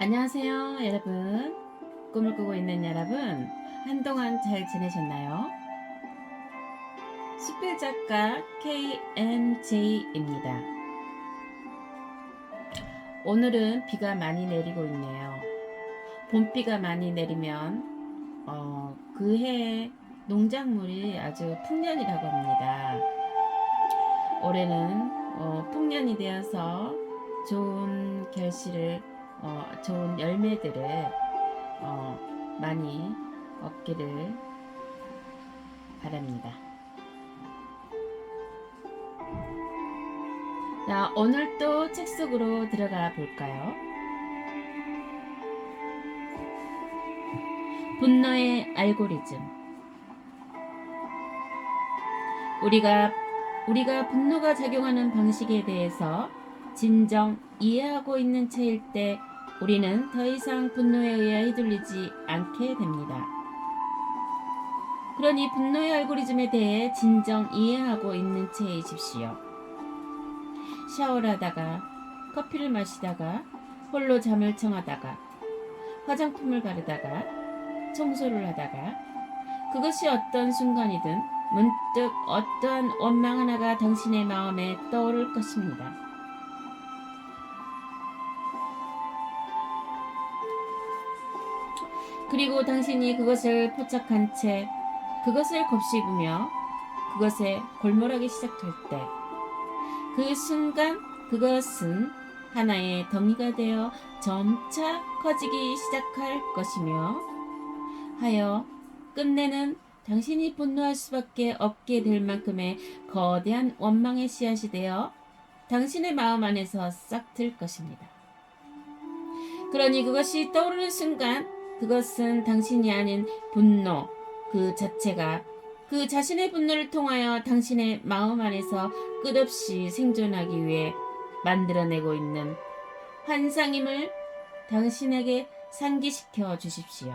안녕하세요, 여러분. 꿈을 꾸고 있는 여러분, 한동안 잘 지내셨나요? 수필 작가 KMJ입니다. 오늘은 비가 많이 내리고 있네요. 봄비가 많이 내리면 그 해의 농작물이 아주 풍년이라고 합니다. 올해는 풍년이 되어서 좋은 결실을 좋은 열매들을 많이 얻기를 바랍니다. 자, 오늘 또 책 속으로 들어가 볼까요? 분노의 알고리즘. 우리가 분노가 작용하는 방식에 대해서 진정 이해하고 있는 채일 때 우리는 더 이상 분노에 의해 휘둘리지 않게 됩니다. 그러니 분노의 알고리즘에 대해 진정 이해하고 있는 채이십시오. 샤워를 하다가, 커피를 마시다가, 홀로 잠을 청하다가, 화장품을 바르다가, 청소를 하다가, 그것이 어떤 순간이든 문득 어떠한 원망 하나가 당신의 마음에 떠오를 것입니다. 그리고 당신이 그것을 포착한 채 그것을 곱씹으며 그것에 골몰하기 시작할 때 그 순간 그것은 하나의 덩이가 되어 점차 커지기 시작할 것이며 하여 끝내는 당신이 분노할 수밖에 없게 될 만큼의 거대한 원망의 씨앗이 되어 당신의 마음 안에서 싹틀 것입니다. 그러니 그것이 떠오르는 순간 그것은 당신이 아닌 분노 그 자체가 그 자신의 분노를 통하여 당신의 마음 안에서 끝없이 생존하기 위해 만들어내고 있는 환상임을 당신에게 상기시켜 주십시오.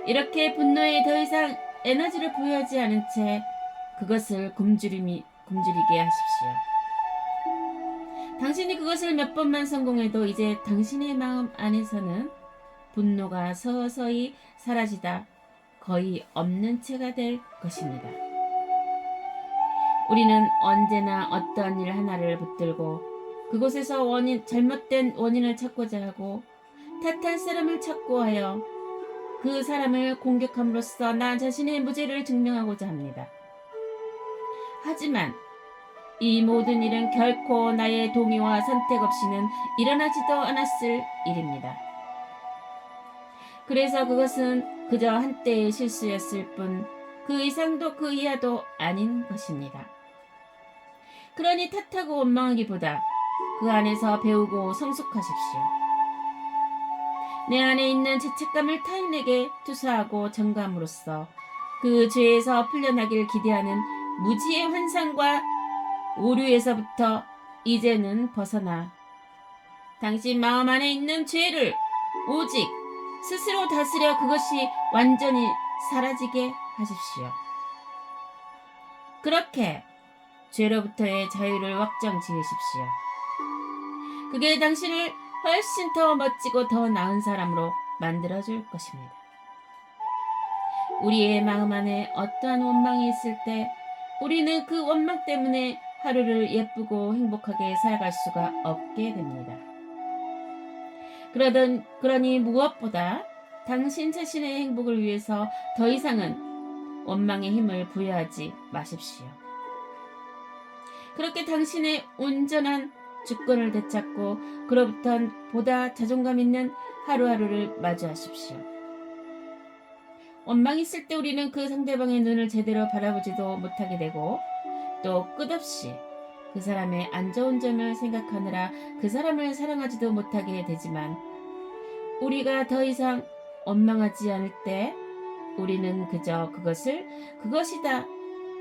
이렇게 분노에 더 이상 에너지를 부여하지 않은 채 그것을 굶주리게 하십시오. 당신이 그것을 몇 번만 성공해도 이제 당신의 마음 안에서는 분노가 서서히 사라지다 거의 없는 채가 될 것입니다. 우리는 언제나 어떤 일 하나를 붙들고 그곳에서 잘못된 원인을 찾고자 하고 탓할 사람을 찾고 하여 그 사람을 공격함으로써 나 자신의 무죄를 증명하고자 합니다. 하지만 이 모든 일은 결코 나의 동의와 선택 없이는 일어나지도 않았을 일입니다. 그래서 그것은 그저 한때의 실수였을 뿐 그 이상도 그 이하도 아닌 것입니다. 그러니 탓하고 원망하기보다 그 안에서 배우고 성숙하십시오. 내 안에 있는 죄책감을 타인에게 투사하고 전감으로써 그 죄에서 풀려나길 기대하는 무지의 환상과 오류에서부터 이제는 벗어나 당신 마음 안에 있는 죄를 오직 스스로 다스려 그것이 완전히 사라지게 하십시오. 그렇게 죄로부터의 자유를 확정 지으십시오. 그게 당신을 훨씬 더 멋지고 더 나은 사람으로 만들어줄 것입니다. 우리의 마음 안에 어떠한 원망이 있을 때 우리는 그 원망 때문에 하루를 예쁘고 행복하게 살아갈 수가 없게 됩니다. 그러니 무엇보다 당신 자신의 행복을 위해서 더 이상은 원망의 힘을 부여하지 마십시오. 그렇게 당신의 온전한 주권을 되찾고 그로부터 보다 자존감 있는 하루하루를 마주하십시오. 원망이 있을 때 우리는 그 상대방의 눈을 제대로 바라보지도 못하게 되고 또 끝없이 그 사람의 안 좋은 점을 생각하느라 그 사람을 사랑하지도 못하게 되지만 우리가 더 이상 원망하지 않을 때 우리는 그저 그것을 그것이다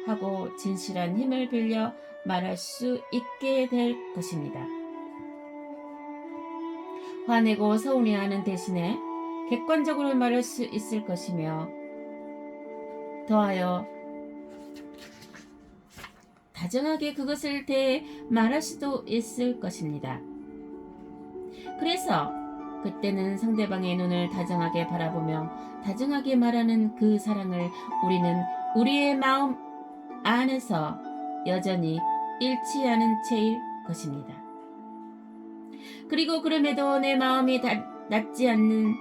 하고 진실한 힘을 빌려 말할 수 있게 될 것입니다. 화내고 서운해하는 대신에 객관적으로 말할 수 있을 것이며 더하여 다정하게 그것을 대해 말할 수도 있을 것입니다. 그래서 그때는 상대방의 눈을 다정하게 바라보며 다정하게 말하는 그 사랑을 우리는 우리의 마음 안에서 여전히 잃지 않은 채일 것입니다. 그리고 그럼에도 내 마음이 닿지 않는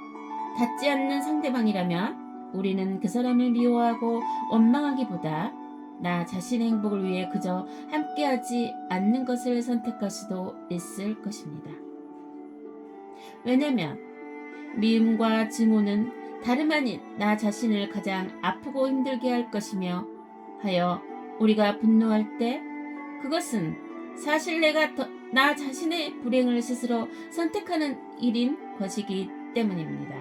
상대방이라면 우리는 그 사람을 미워하고 원망하기보다 나 자신의 행복을 위해 그저 함께하지 않는 것을 선택할 수도 있을 것입니다. 왜냐면 미움과 증오는 다름 아닌 나 자신을 가장 아프고 힘들게 할 것이며 하여 우리가 분노할 때 그것은 사실 나 자신의 불행을 스스로 선택하는 일인 것이기 때문입니다.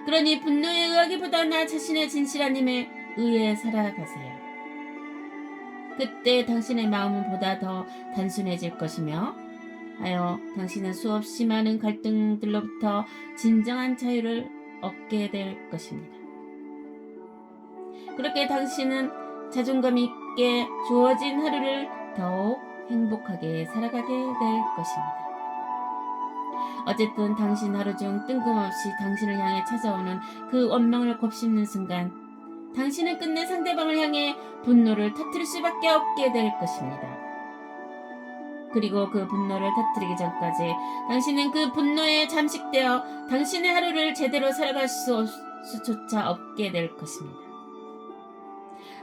그러니 분노에 의하기보다 나 자신의 진실한 힘에 의해 살아가세요. 그때 당신의 마음은 보다 더 단순해질 것이며 하여 당신은 수없이 많은 갈등들로부터 진정한 자유를 얻게 될 것입니다. 그렇게 당신은 자존감 있게 주어진 하루를 더욱 행복하게 살아가게 될 것입니다. 어쨌든 당신 하루 중 뜬금없이 당신을 향해 찾아오는 그 원망을 곱씹는 순간 당신은 끝내 상대방을 향해 분노를 터뜨릴 수밖에 없게 될 것입니다. 그리고 그 분노를 터뜨리기 전까지 당신은 그 분노에 잠식되어 당신의 하루를 제대로 살아갈 수조차 없게 될 것입니다.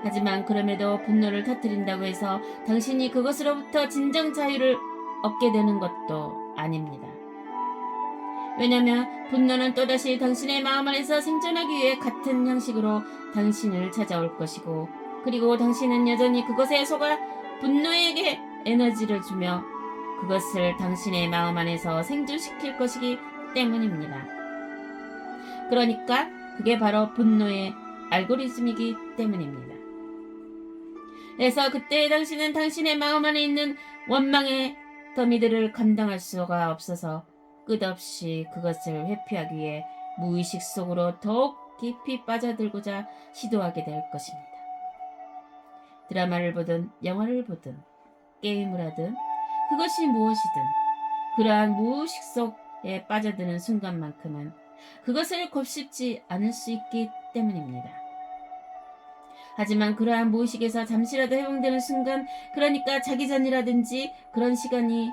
하지만 그럼에도 분노를 터뜨린다고 해서 당신이 그것으로부터 진정 자유를 얻게 되는 것도 아닙니다. 왜냐하면 분노는 또다시 당신의 마음 안에서 생존하기 위해 같은 형식으로 당신을 찾아올 것이고 그리고 당신은 여전히 그것에 속아 분노에게 에너지를 주며 그것을 당신의 마음 안에서 생존시킬 것이기 때문입니다. 그러니까 그게 바로 분노의 알고리즘이기 때문입니다. 그래서 그때 당신은 당신의 마음 안에 있는 원망의 더미들을 감당할 수가 없어서 끝없이 그것을 회피하기 위해 무의식 속으로 더욱 깊이 빠져들고자 시도하게 될 것입니다. 드라마를 보든 영화를 보든 게임을 하든 그것이 무엇이든 그러한 무의식 속에 빠져드는 순간만큼은 그것을 곱씹지 않을 수 있기 때문입니다. 하지만 그러한 무의식에서 잠시라도 해방되는 순간, 그러니까 자기 전이라든지 그런 시간이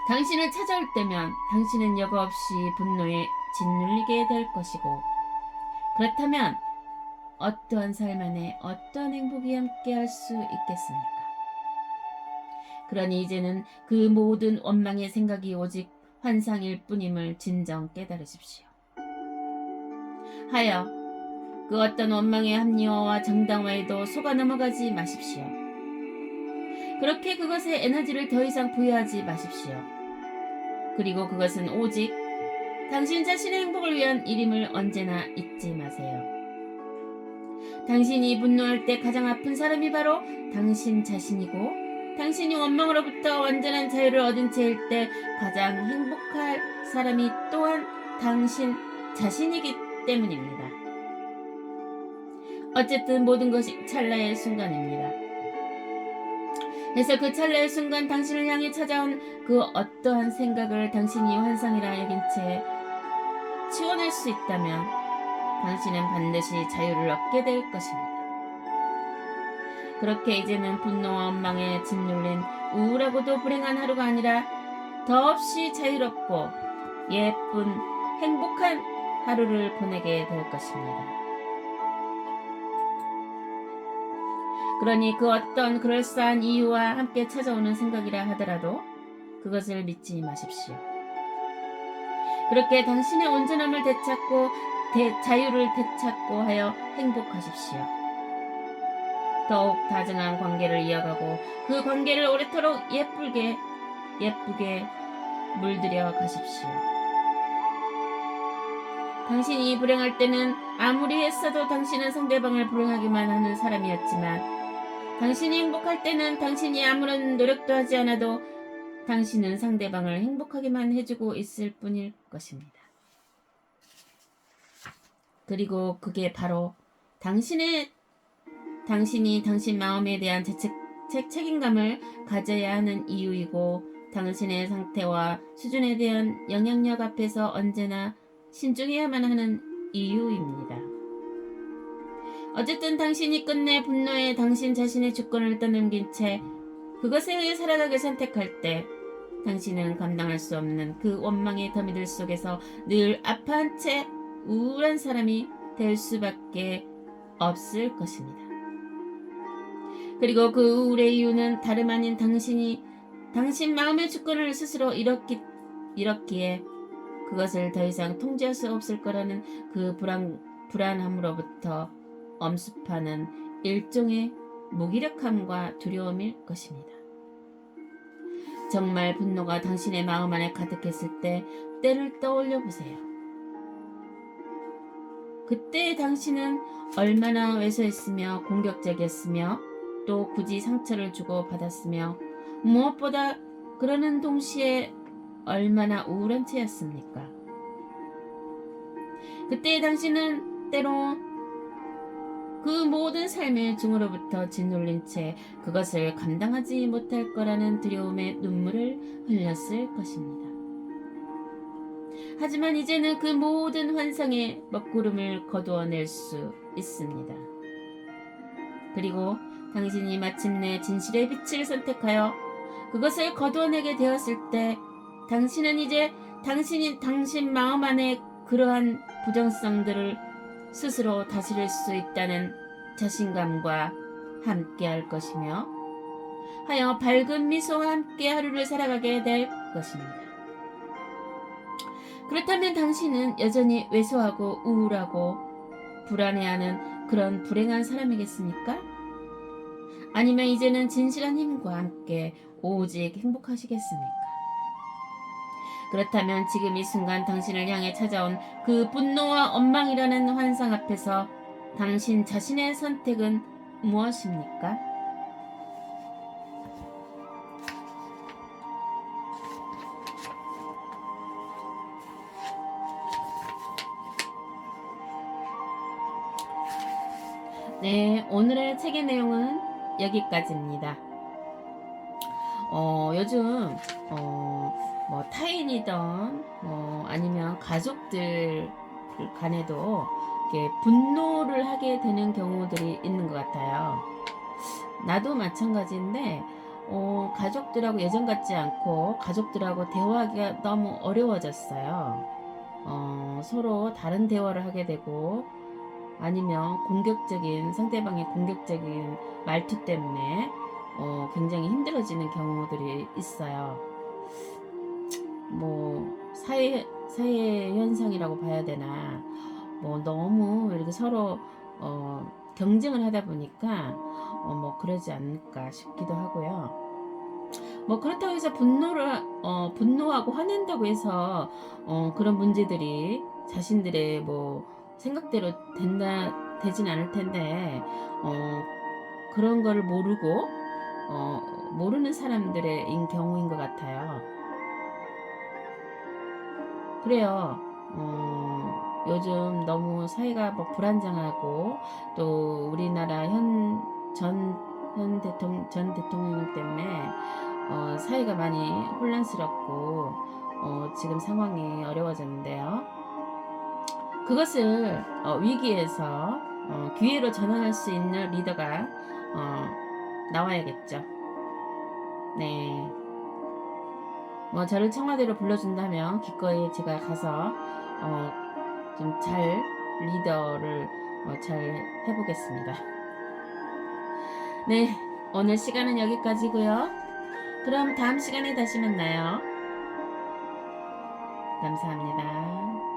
당신을 찾아올 때면 당신은 여과 없이 분노에 짓눌리게 될 것이고, 그렇다면 어떠한 삶 안에 어떠한 행복이 함께 할 수 있겠습니까? 그러니 이제는 그 모든 원망의 생각이 오직 환상일 뿐임을 진정 깨달으십시오. 하여 그 어떤 원망의 합리화와 정당화에도 속아 넘어가지 마십시오. 그렇게 그것에 에너지를 더 이상 부여하지 마십시오. 그리고 그것은 오직 당신 자신의 행복을 위한 일임을 언제나 잊지 마세요. 당신이 분노할 때 가장 아픈 사람이 바로 당신 자신이고, 당신이 원망으로부터 완전한 자유를 얻은 채일 때 가장 행복할 사람이 또한 당신 자신이기 때문입니다. 어쨌든 모든 것이 찰나의 순간입니다. 그래서 그 찰나의 순간 당신을 향해 찾아온 그 어떠한 생각을 당신이 환상이라 여긴 채 치워낼 수 있다면 당신은 반드시 자유를 얻게 될 것입니다. 그렇게 이제는 분노와 원망에 짓눌린 우울하고도 불행한 하루가 아니라 더없이 자유롭고 예쁜 행복한 하루를 보내게 될 것입니다. 그러니 그 어떤 그럴싸한 이유와 함께 찾아오는 생각이라 하더라도 그것을 믿지 마십시오. 그렇게 당신의 온전함을 되찾고 자유를 되찾고 하여 행복하십시오. 더욱 다정한 관계를 이어가고 그 관계를 오래도록 예쁘게 물들여 가십시오. 당신이 불행할 때는 아무리 했어도 당신은 상대방을 불행하게만 하는 사람이었지만, 당신이 행복할 때는 당신이 아무런 노력도 하지 않아도 당신은 상대방을 행복하게만 해주고 있을 뿐일 것입니다. 그리고 그게 바로 당신이 당신 마음에 대한 책임감을 가져야 하는 이유이고, 당신의 상태와 수준에 대한 영향력 앞에서 언제나 신중해야만 하는 이유입니다. 어쨌든 당신이 끝내 분노에 당신 자신의 주권을 떠넘긴 채 그것에 의해 살아가길 선택할 때 당신은 감당할 수 없는 그 원망의 더미들 속에서 늘 아파한 채 우울한 사람이 될 수밖에 없을 것입니다. 그리고 그 우울의 이유는 다름 아닌 당신이 당신 마음의 주권을 스스로 잃었기에 그것을 더 이상 통제할 수 없을 거라는 그 불안함으로부터 엄습하는 일종의 무기력함과 두려움일 것입니다. 정말 분노가 당신의 마음 안에 가득했을 때를 떠올려 보세요. 그때 당신은 얼마나 왜소했으며 공격적이었으며 또 굳이 상처를 주고 받았으며 무엇보다 그러는 동시에 얼마나 우울한 채였습니까? 그때 당신은 때론 그 모든 삶의 중으로부터 짓눌린 채 그것을 감당하지 못할 거라는 두려움의 눈물을 흘렸을 것입니다. 하지만 이제는 그 모든 환상의 먹구름을 거두어낼 수 있습니다. 그리고 당신이 마침내 진실의 빛을 선택하여 그것을 거두어내게 되었을 때 당신은 이제 당신 마음 안에 그러한 부정성들을 스스로 다스릴 수 있다는 자신감과 함께 할 것이며 하여 밝은 미소와 함께 하루를 살아가게 될 것입니다. 그렇다면 당신은 여전히 왜소하고 우울하고 불안해하는 그런 불행한 사람이겠습니까? 아니면 이제는 진실한 힘과 함께 오직 행복하시겠습니까? 그렇다면 지금 이 순간 당신을 향해 찾아온 그 분노와 원망이라는 환상 앞에서 당신 자신의 선택은 무엇입니까? 네, 오늘의 책의 내용은 여기까지입니다. 요즘 뭐 타인이든 아니면 가족들 간에도 이렇게 분노를 하게 되는 경우들이 있는 것 같아요. 나도 마찬가지인데 가족들하고 예전 같지 않고 가족들하고 대화하기가 너무 어려워졌어요. 서로 다른 대화를 하게 되고 아니면 상대방의 공격적인 말투 때문에 굉장히 힘들어지는 경우들이 있어요. 뭐 사회 현상이라고 봐야 되나, 뭐 너무 이렇게 서로 경쟁을 하다 보니까 뭐 그러지 않을까 싶기도 하고요. 뭐 그렇다고 해서 분노하고 화낸다고 해서 그런 문제들이 자신들의 뭐 생각대로 되진 않을 텐데 그런 거를 모르는 사람들의 경우인 것 같아요. 그래요. 요즘 너무 사회가 뭐 불안정하고 또 우리나라 전 대통령 때문에 사회가 많이 혼란스럽고 지금 상황이 어려워졌는데요. 그것을 위기에서 기회로 전환할 수 있는 리더가 나와야겠죠. 네. 뭐 저를 청와대로 불러준다면 기꺼이 제가 가서 좀 잘 리더를 잘 해보겠습니다. 네, 오늘 시간은 여기까지고요. 그럼 다음 시간에 다시 만나요. 감사합니다.